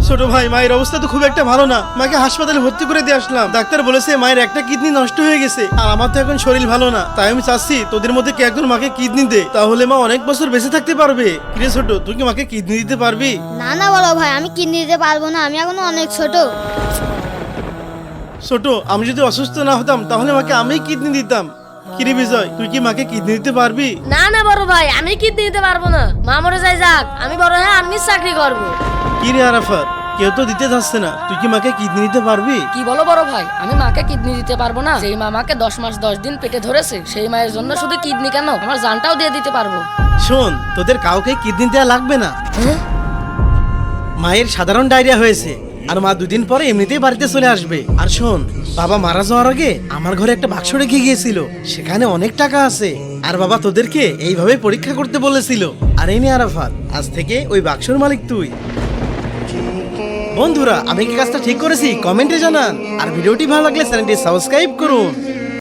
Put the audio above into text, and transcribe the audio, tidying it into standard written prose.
ছোট ভাই, মায়ের অবস্থা তো খুব একটা ভালো না। মাকে হাসপাতালে ভর্তি করে দিয়ে আসলাম। ডাক্তার বলেছে মায়ের একটা কিডনি নষ্ট হয়ে গেছে, আর আমার তো এখন শরীর ভালো না। তাই আমি চাচ্ছি তোদের মধ্যে কে একজন মাকে কিডনি দে, তাহলে মা অনেক বছর বেঁচে থাকতে পারবে। কিরে ছোট, তুই কি মাকে কিডনি দিতে পারবি? না না বড় ভাই, আমি কিডনি দিতে পারবো না, আমি এখনো অনেক ছোট। ছোট, আমি যদি অসুস্থ না হতাম তাহলে মাকে আমিই কিডনি দিতাম। কিরে বিজয়, তুই কি মাকে কিডনি দিতে পারবি? না না বড় ভাই, আমি কিডনি দিতে পারবো না। মা মরে যায় যাক, আমি বড় হয়ে আর্মির চাকরি করব। কিরে আরাফাত, কেউ তো দিতে যাচ্ছে না, তুই কি মাকে কিডনি দিতে পারবি? কি বলো বড় ভাই, আমি মাকে কিডনি দিতে পারবো না? যেই মা মাকে 10 মাস 10 দিন পেটে ধরেছে, সেই মায়ের জন্য শুধু কিডনি কেন, আমার জানটাও দিয়ে দিতে পারবো। শোন, তোদের কাউকে কিডনি দেওয়া লাগবে না। মায়ের সাধারণ ডায়রিয়া হয়েছে, আর মা 2 দিন পরে এমনিতেই বাড়িতে চলে আসবে। আর শোন, বাবা মারা যাওয়ার আগে আমার ঘরে একটা বাক্স রেখে গিয়েছিল, সেখানে অনেক টাকা আছে। আর বাবা তোদেরকে এইভাবে পরীক্ষা করতে বলেছিল। আর এই নে আরাফাত, আজ থেকে ওই বাক্সর মালিক তুই। বন্ধুরা, আমি কি কাজটা ঠিক করেছি কমেন্টে জানান, আর ভিডিওটি ভালো লাগলে চ্যানেলটি সাবস্ক্রাইব করুন।